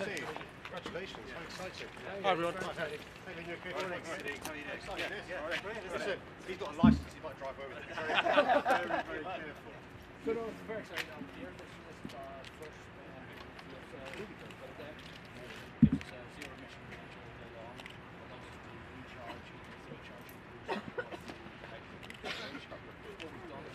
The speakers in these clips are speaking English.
see you. Congratulations, how exciting. Hi everyone. Listen, he's got a license, he might drive over there. Very careful. So no, it's very exciting. Here, this is our first fuel cell vehicle, but gives us a zero emission range all day long. Allows us to recharge and recharge. What we've done is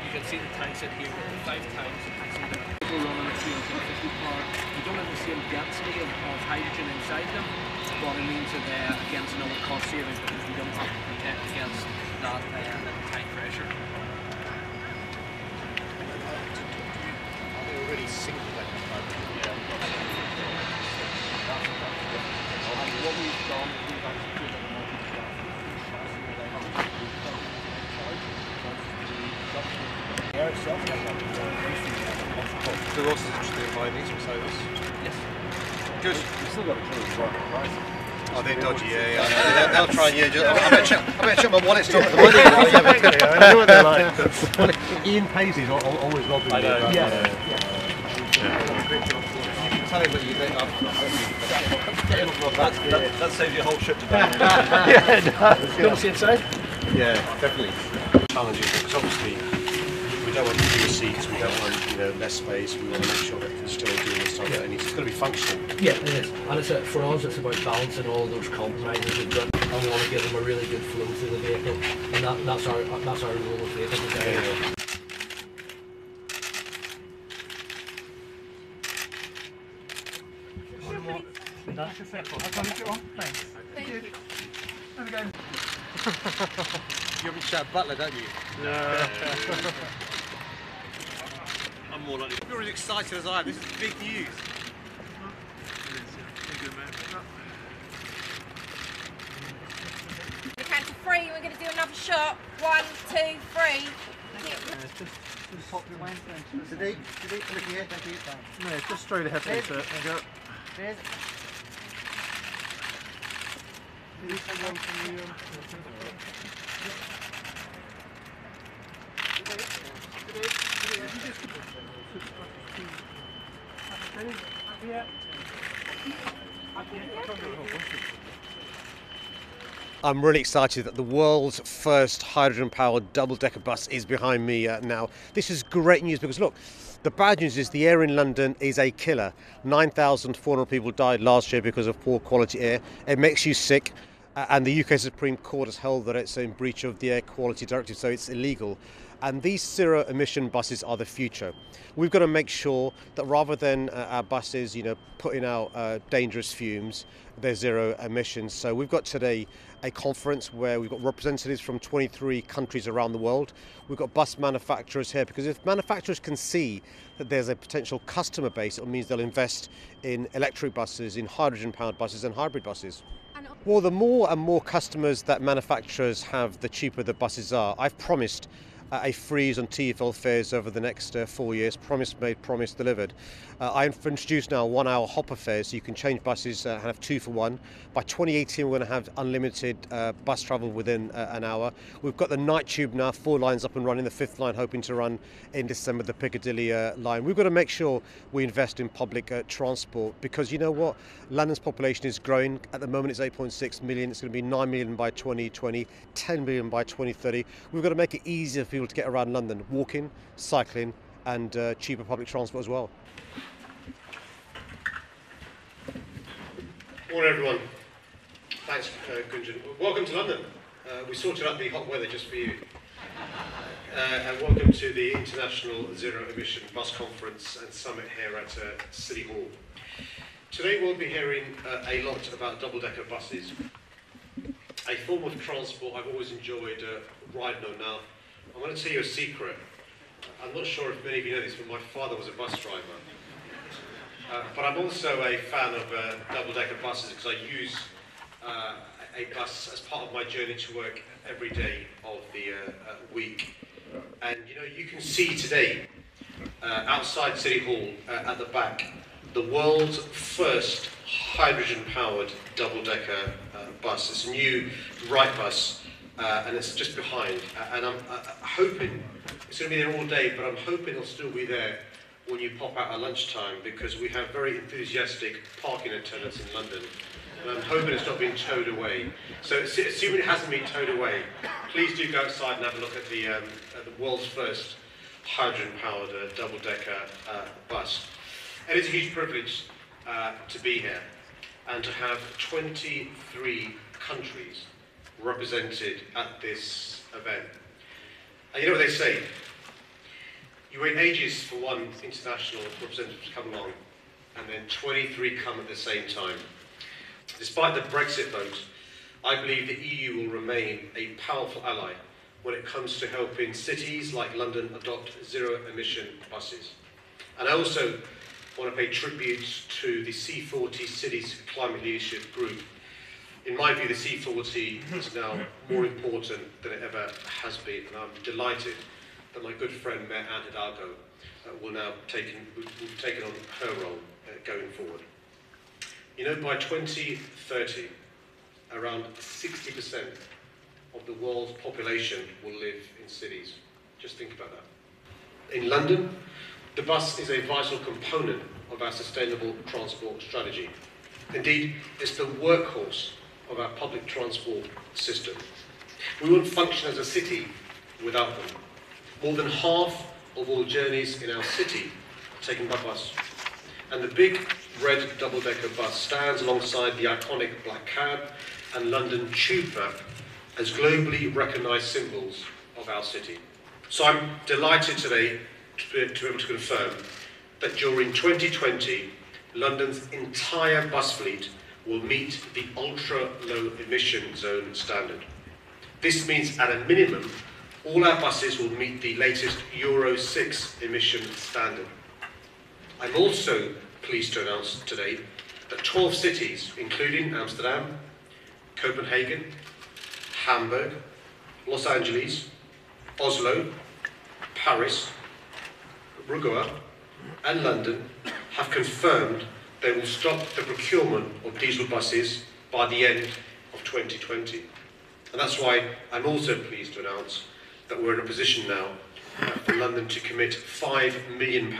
you can see the tanks in here, 5 tanks. We're running at 350 power. We don't have the same density of hydrogen inside them, but it means that again it's another cost saving because we don't have to protect against that tank pressure. Are they already single electric hybrid? Yeah. And what we've done is we've actually put in a Who else is interested in buying these from Sodas? Yes. Good. You've still got to choose the right price. Oh, they're dodgy, yeah. They'll try and I better check my wallet still at the money. I know what they're like. Ian Paisley's always lovely. I know. Yeah. Tell him what you think. That saves you a whole trip to Dublin. Yeah, it does. You want to see inside? Yeah, definitely. Challenging because obviously we don't want to do seats, we don't want less space. We want to make sure that it can still do the stuff that it needs. It's got to be functional. Yeah, it is. And it's for us, it's about balancing all those compromises we've got. And we want to give them a really good flow through the vehicle, and that's our rule with vehicles. Yeah. That's successful. I'll come get one. Thanks. Thank you. How's it going? You haven't shot Butler, don't you? No. I'm more likely. You're as excited as I am. This is big news. We count to 3, we're going to do another shot. 1, 2, 3. Just pop your line down. Sadiq, look here. Thank you. No, just straight ahead into it. There you go. I'm really excited that the world's first hydrogen-powered double-decker bus is behind me now. This is great news because look, the bad news is the air in London is a killer. 9,400 people died last year because of poor quality air. It makes you sick. And the UK Supreme Court has held that it's in breach of the Air Quality Directive, so it's illegal. And these zero-emission buses are the future. We've got to make sure that rather than our buses, putting out dangerous fumes, they're zero emissions. So we've got today a conference where we've got representatives from 23 countries around the world. We've got bus manufacturers here because if manufacturers can see that there's a potential customer base, it means they'll invest in electric buses, in hydrogen-powered buses and hybrid buses. Well, the more and more customers that manufacturers have, the cheaper the buses are. I've promised a freeze on TfL fares over the next 4 years. Promise made, promise delivered. I've introduced now 1 hour hopper fares, so you can change buses and have 2 for 1. By 2018 we're going to have unlimited bus travel within an hour. We've got the night tube now, 4 lines up and running, the 5th line hoping to run in December, the Piccadilly line. We've got to make sure we invest in public transport because you know what? London's population is growing. At the moment it's 8.6 million, it's going to be 9 million by 2020, 10 million by 2030. We've got to make it easier for people to get around London, walking, cycling and cheaper public transport as well. Morning everyone. Thanks, Gunjan. Welcome to London. We sorted out the hot weather just for you. And welcome to the International Zero Emission Bus Conference and Summit here at City Hall. Today we'll be hearing a lot about double-decker buses, a form of transport I've always enjoyed riding on. Now, I'm going to tell you a secret. I'm not sure if many of you know this, but my father was a bus driver. But I'm also a fan of double-decker buses because I use a bus as part of my journey to work every day of the week. And you know, you can see today outside City Hall at the back the world's first hydrogen-powered double-decker bus. It's a new Wright bus, and it's just behind. And I'm hoping it's going to be there all day, but I'm hoping it'll still be there when you pop out at lunchtime, because we have very enthusiastic parking attendants in London. And I'm hoping it's not being towed away. So assuming it hasn't been towed away, please do go outside and have a look at the world's first hydrogen-powered double-decker bus. And it's a huge privilege to be here and to have 23 countries represented at this event. And you know what they say? You wait ages for one international representative to come along, and then 23 come at the same time. Despite the Brexit vote, I believe the EU will remain a powerful ally when it comes to helping cities like London adopt zero-emission buses. And I also want to pay tribute to the C40 Cities Climate Leadership Group. In my view, the C40 is now more important than it ever has been, and I'm delighted that my good friend Mayor Anne Hidalgo will now take on her role going forward. You know, by 2030, around 60% of the world's population will live in cities. Just think about that. In London, the bus is a vital component of our sustainable transport strategy. Indeed, it's the workhorse of our public transport system. We wouldn't function as a city without them. More than half of all journeys in our city are taken by bus. And the big red double-decker bus stands alongside the iconic black cab and London tube map as globally recognised symbols of our city. So I'm delighted today to be able to confirm that during 2020, London's entire bus fleet will meet the ultra-low emission zone standard. This means at a minimum, all our buses will meet the latest Euro 6 emission standard. I'm also pleased to announce today that 12 cities, including Amsterdam, Copenhagen, Hamburg, Los Angeles, Oslo, Paris, Brugge and London have confirmed they will stop the procurement of diesel buses by the end of 2020. And that's why I'm also pleased to announce that we're in a position now for London to commit £5 million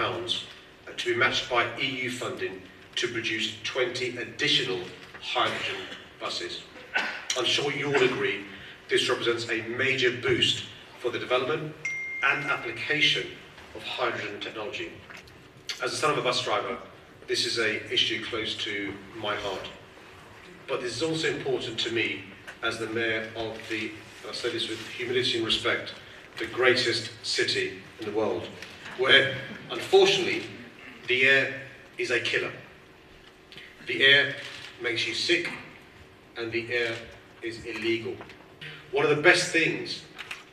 to be matched by EU funding to produce 20 additional hydrogen buses. I'm sure you all agree this represents a major boost for the development and application of hydrogen technology. As the son of a bus driver, this is an issue close to my heart. But this is also important to me as the mayor of the, I say this with humility and respect, the greatest city in the world, where, unfortunately, the air is a killer. The air makes you sick, and the air is illegal. One of the best things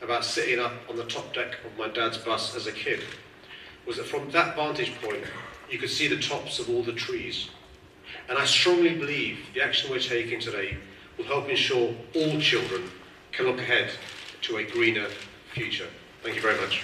about sitting up on the top deck of my dad's bus as a kid was that from that vantage point, you could see the tops of all the trees. And I strongly believe the action we're taking today will help ensure all children can look ahead to a greener future. Thank you very much.